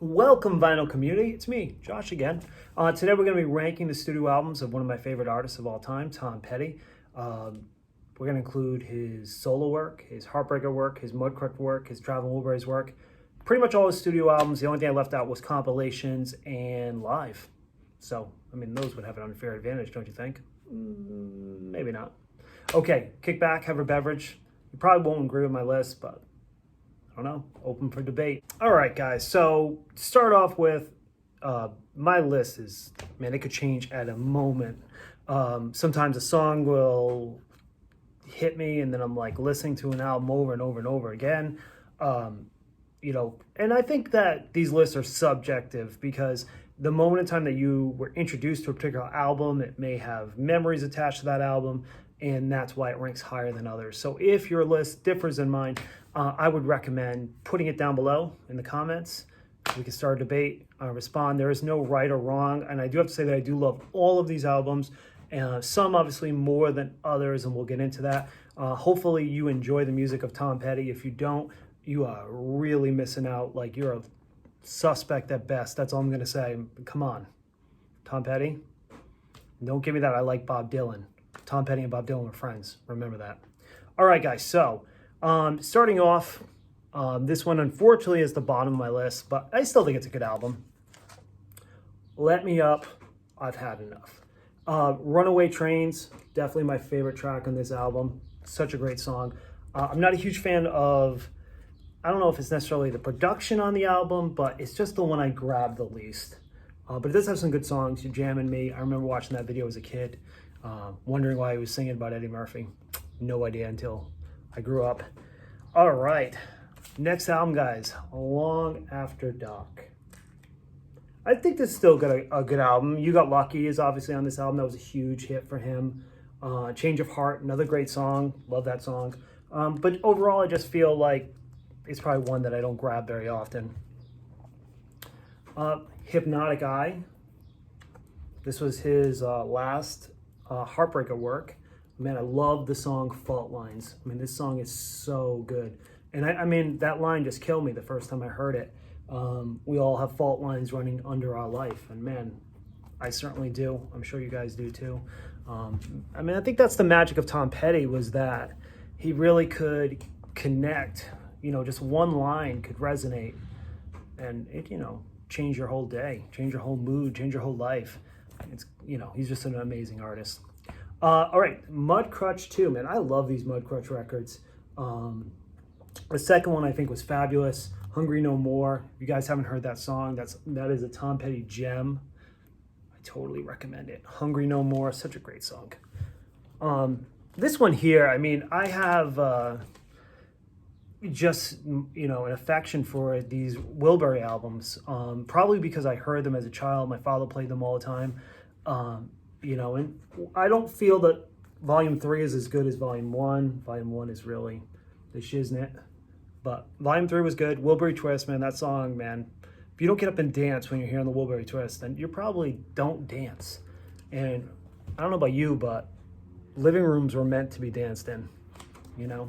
Welcome, vinyl community. It's me, Josh, again. Today we're going to be ranking the studio albums of one of my favorite artists of all time, Tom Petty. We're going to include his solo work, his Heartbreaker work, his Mudcrutch work, his Traveling Wilburys work. Pretty much all his studio albums. The only thing I left out was compilations and live. So, I mean, those would have an unfair advantage, don't you think? Maybe not. Okay, kick back, have a beverage. You probably won't agree with my list, but I don't know, open for debate. All right, guys, so to start off with, my list is, man, it could change at a moment. Sometimes a song will hit me and then I'm like listening to an album over and over and over again. And I think that these lists are subjective because the moment in time that you were introduced to a particular album, it may have memories attached to that album, and that's why it ranks higher than others. So if your list differs than mine, I would recommend putting it down below in the comments. We can start a debate, respond. There is no right or wrong, and I do have to say that I do love all of these albums, some obviously more than others, and we'll get into that. Hopefully you enjoy the music of Tom Petty. If you don't, you are really missing out. Like, you're a suspect at best. That's all I'm going to say. Come on, Tom Petty. Don't give me that I like Bob Dylan. Tom Petty and Bob Dylan were friends. Remember that. All right, guys. So starting off, this one unfortunately is the bottom of my list, but I still think it's a good album. Let Me Up, I've Had Enough. Runaway Trains, definitely my favorite track on this album. Such a great song. I'm not a huge fan of, I don't know if it's necessarily the production on the album, but it's just the one I grabbed the least. But it does have some good songs. You Jamming Me. I remember watching that video as a kid, wondering why he was singing about Eddie Murphy. No idea until I grew up. All right. Next album, guys. Long After Dark. I think this is still a good album. You Got Lucky is obviously on this album. That was a huge hit for him. Change of Heart, another great song. Love that song. But overall, I just feel like it's probably one that I don't grab very often. Hypnotic Eye. This was his last Heartbreaker work. Man, I love the song Fault Lines. I mean, this song is so good. And I mean, that line just killed me the first time I heard it. We all have fault lines running under our life. And man, I certainly do. I'm sure you guys do too. I mean, I think that's the magic of Tom Petty, was that he really could connect. Just one line could resonate and it, change your whole day, change your whole mood, change your whole life. It's, he's just an amazing artist. All right, Mudcrutch 2, man. I love these Mudcrutch records. The second one I think was fabulous. Hungry No More. If you guys haven't heard that song, that is a Tom Petty gem. I totally recommend it. Hungry No More, such a great song. This one here, I mean, I have just, an affection for these Wilbury albums. Probably because I heard them as a child. My father played them all the time. And I don't feel that Volume 3 is as good as Volume 1. Volume 1 is really the shiznit. But Volume 3 was good. Wilbury Twist, man, that song, man. If you don't get up and dance when you're hearing the Wilbury Twist, then you probably don't dance. And I don't know about you, but living rooms were meant to be danced in.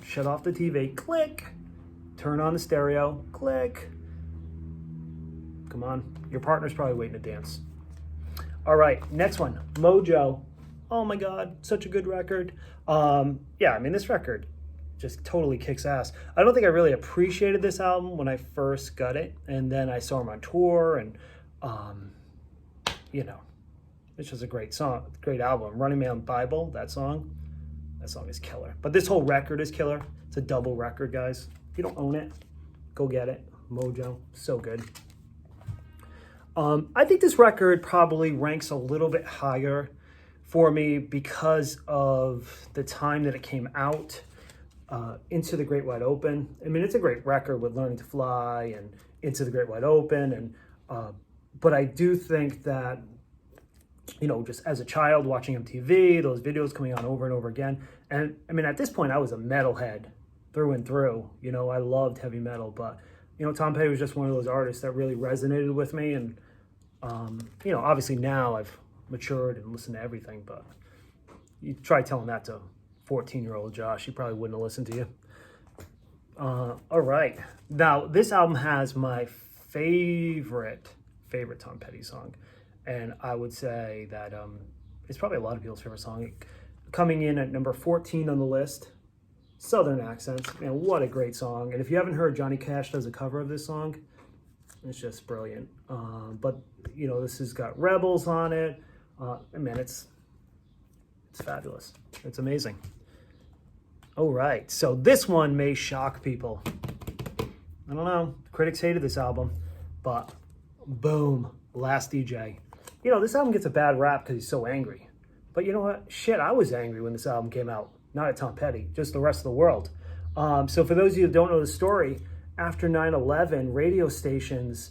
Shut off the TV, click. Turn on the stereo, click. Come on, your partner's probably waiting to dance. All right, next one, Mojo. Oh my God, such a good record. Yeah, I mean, this record just totally kicks ass. I don't think I really appreciated this album when I first got it, and then I saw him on tour, and it's just a great song, great album. Running Man Bible, that song is killer. But this whole record is killer. It's a double record, guys. If you don't own it, go get it. Mojo, so good. I think this record probably ranks a little bit higher for me because of the time that it came out. Into the Great Wide Open. I mean, it's a great record with Learning to Fly and Into the Great Wide Open. And but I do think that, just as a child watching MTV, those videos coming on over and over again. And I mean, at this point, I was a metalhead through and through. I loved heavy metal. But, Tom Petty was just one of those artists that really resonated with me. And, obviously now I've matured and listened to everything. But you try telling that to 14-year-old Josh, he probably wouldn't have listened to you. All right. Now, this album has my favorite Tom Petty song. And I would say that it's probably a lot of people's favorite song. Coming in at number 14 on the list, Southern Accents. Man, what a great song. And if you haven't heard, Johnny Cash does a cover of this song. It's just brilliant. But, you know, this has got Rebels on it. Man, it's fabulous. It's amazing. All right, so this one may shock people. I don't know. Critics hated this album, but boom, Last DJ. You know, this album gets a bad rap because he's so angry. But you know what? Shit, I was angry when this album came out. Not at Tom Petty, just the rest of the world. So for those of you who don't know the story, after 9/11, radio stations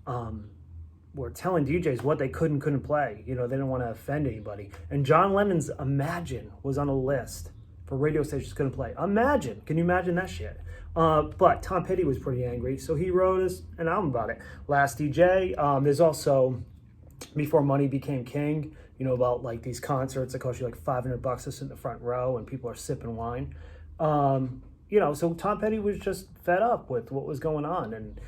were telling DJs what they could and couldn't play. You know, they didn't want to offend anybody. And John Lennon's Imagine was on a list for radio stations couldn't play. Imagine. Can you imagine that shit? But Tom Petty was pretty angry, so he wrote an album about it. Last DJ. There's also Before Money Became King, you know, about like these concerts that cost you like $500 to sit in the front row and people are sipping wine. You know, so Tom Petty was just fed up with what was going on. And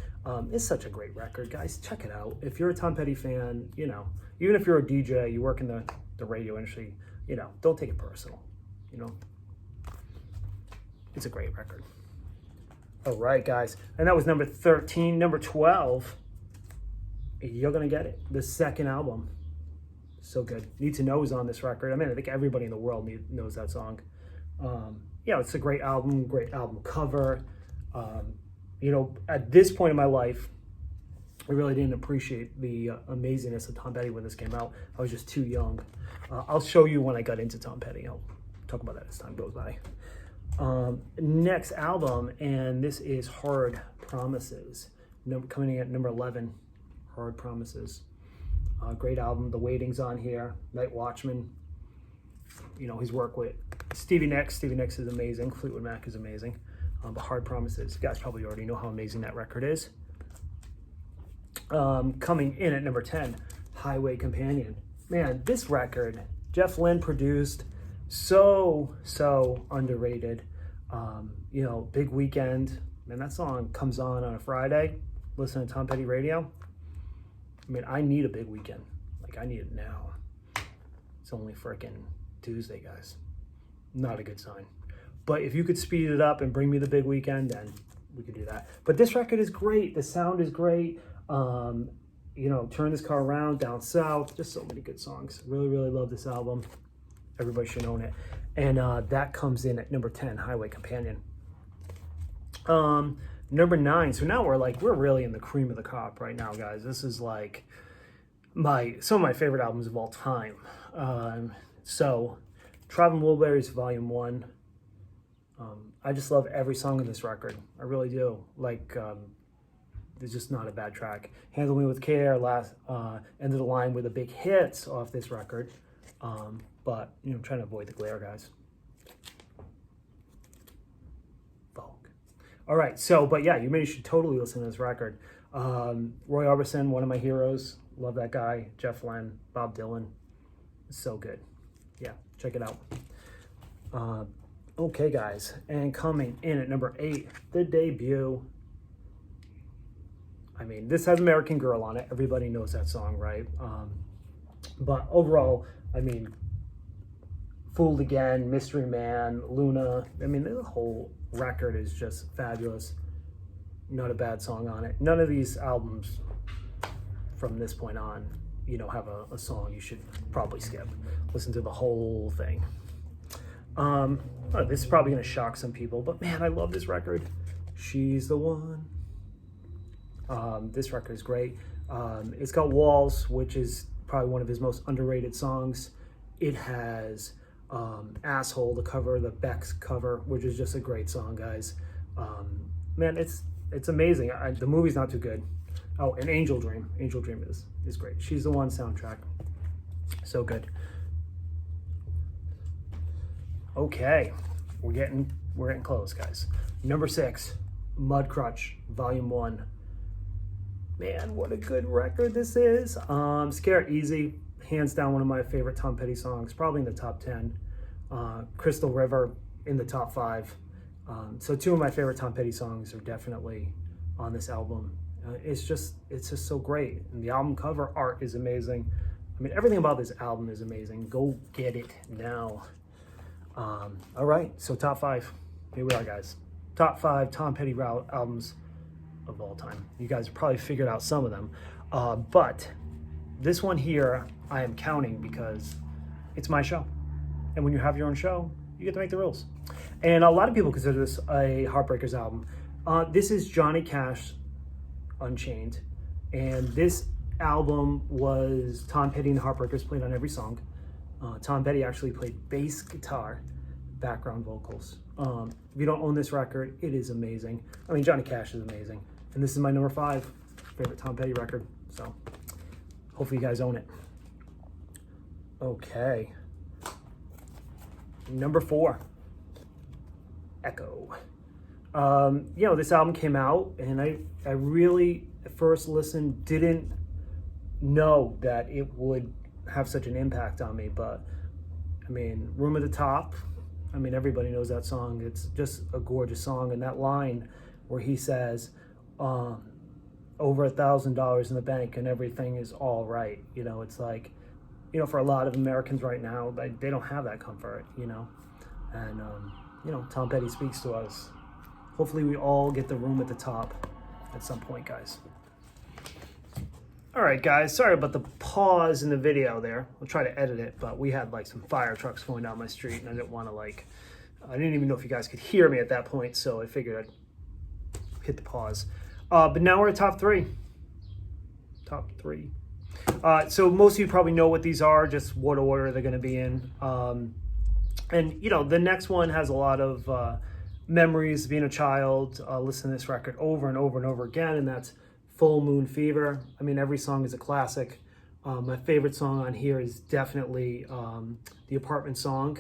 it's such a great record, guys. Check it out. If you're a Tom Petty fan, you know, even if you're a DJ, you work in the radio industry, you know, don't take it personal, you know. It's a great record. All right, guys. And that was number 13. Number 12, You're Gonna Get It, the second album. So good. Need to Know is on this record. I mean, I think everybody in the world knows that song. Yeah, it's a great album cover. You know, at this point in my life, I really didn't appreciate the amazingness of Tom Petty when this came out. I was just too young. I'll show you when I got into Tom Petty. I'll talk about that as time goes by. Next album, and this is Hard Promises. Coming in at number 11, Hard Promises. Great album. The Waiting's on here. Night Watchman. You know, his work with Stevie Nicks. Stevie Nicks is amazing. Fleetwood Mac is amazing. But Hard Promises. You guys probably already know how amazing that record is. Coming in at number 10, Highway Companion. Man, this record, Jeff Lynne produced, so underrated. You know, Big Weekend. Man, that song comes on a Friday. Listen to Tom Petty radio. I mean, I need a big weekend. Like, I need it now. It's only frickin' Tuesday, guys. Not a good sign. But if you could speed it up and bring me the big weekend, then we could do that. But this record is great. The sound is great. You know, Turn This Car Around, Down South. Just so many good songs. Really, really love this album. Everybody should own it. And that comes in at number 10, Highway Companion. Number 9. So now we're really in the cream of the crop right now, guys. This is like some of my favorite albums of all time. So Traveling Wilburys Volume 1. I just love every song on this record. I really do. Like, there's just not a bad track. Handle Me With Care, end of the line with the big hits off this record. But, you know, I'm trying to avoid the glare, guys. Folk. All right, so, but yeah, you should totally listen to this record. Roy Orbison, one of my heroes. Love that guy. Jeff Lynne, Bob Dylan. It's so good. Yeah, check it out. Okay, guys, and coming in at number 8, the debut. I mean, this has American Girl on it. Everybody knows that song, right? But overall, I mean, Fooled Again, Mystery Man, Luna. I mean, the whole record is just fabulous. Not a bad song on it. None of these albums from this point on, you know, have a song you should probably skip. Listen to the whole thing. This is probably going to shock some people, but man, I love this record. She's the One. This record is great. It's got Walls, which is probably one of his most underrated songs. It has Asshole, the cover, the Beck's cover, which is just a great song, guys. Man, it's amazing. The movie's not too good. Oh, and Angel Dream. Angel Dream is great. She's the One soundtrack. So good. Okay, we're getting close, guys. Number 6, Mudcrutch Volume 1. Man, what a good record this is. Scare Easy, hands down one of my favorite Tom Petty songs, probably in the top 10. Crystal River in the top 5. So 2 of my favorite Tom Petty songs are definitely on this album. It's just so great. And the album cover art is amazing. I mean, everything about this album is amazing. Go get it now. All right, so top 5. Here we are, guys. Top 5 Tom Petty albums of all time. You guys have probably figured out some of them. But this one here, I am counting because it's my show. And when you have your own show, you get to make the rules. And a lot of people consider this a Heartbreakers album. This is Johnny Cash, Unchained. And this album was Tom Petty and the Heartbreakers played on every song. Tom Petty actually played bass guitar, background vocals. If you don't own this record, it is amazing. I mean, Johnny Cash is amazing. And this is my number 5 favorite Tom Petty record. So hopefully you guys own it. Okay. Number 4, Echo. This album came out and I really, at first listen, didn't know that it would have such an impact on me, but I mean, Room at the Top, I mean, everybody knows that song. It's just a gorgeous song. And that line where he says, over $1,000 in the bank and everything is all right. It's like, for a lot of Americans right now, they don't have that comfort, and, Tom Petty speaks to us. Hopefully we all get the room at the top at some point, guys. All right, guys, sorry about the pause in the video there. I'll try to edit it, but we had some fire trucks going down my street and I didn't want to I didn't even know if you guys could hear me at that point, so I figured I'd hit the pause. But now we're at top 3. Top 3. So most of you probably know what these are, just what order they're going to be in. And, the next one has a lot of memories of being a child, listening to this record over and over and over again, and that's Full Moon Fever. I mean, every song is a classic. My favorite song on here is definitely the Apartment Song.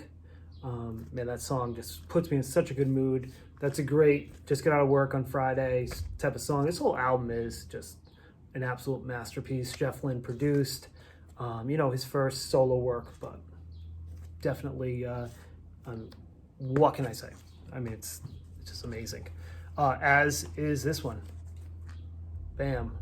Man, that song just puts me in such a good mood. That's a great, just get out of work on Friday type of song. This whole album is just an absolute masterpiece. Jeff Lynne produced, his first solo work, but definitely, what can I say? I mean, it's just amazing. As is this one. Bam.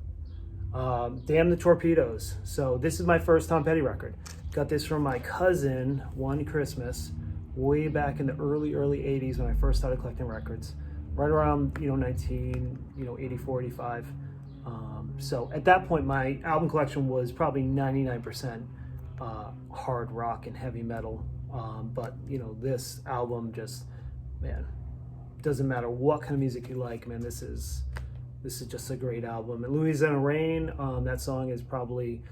Damn the Torpedoes. So this is my first Tom Petty record. Got this from my cousin one Christmas, way back in the early 80s when I first started collecting records. Right around, 84, 85. So at that point, my album collection was probably 99% hard rock and heavy metal. But, this album just, man, doesn't matter what kind of music you like, man, this is just a great album. And Louisiana Rain, that song is probably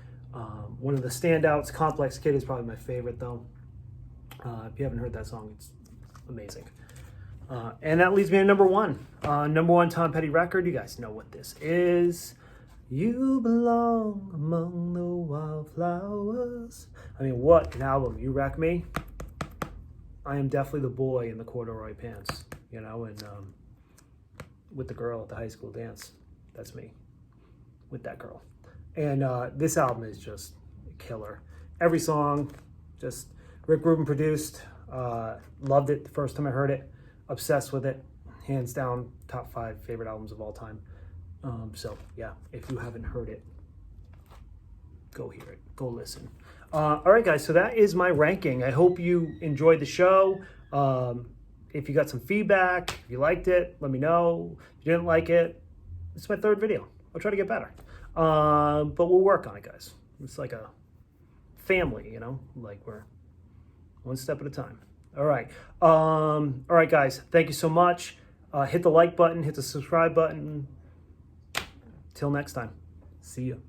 one of the standouts. Complex Kid is probably my favorite, though. If you haven't heard that song, it's amazing. And that leads me to number 1. Number 1 Tom Petty record. You guys know what this is. You belong among the wildflowers. I mean, what an album. You Wreck Me. I am definitely the boy in the corduroy pants, and with the girl at the high school dance. That's me with that girl. And this album is just killer. Every song, just Rick Rubin produced. Loved it the first time I heard it. Obsessed with it. Hands down, top 5 favorite albums of all time. So yeah, if you haven't heard it, go hear it. Go listen. All right, guys. So that is my ranking. I hope you enjoyed the show. If you got some feedback, if you liked it, let me know. If you didn't like it, it's my 3rd video. I'll try to get better. But we'll work on it, guys. It's like a family, like we're one step at a time. All right. All right, guys. Thank you so much. Hit the like button, hit the subscribe button. Till next time. See you.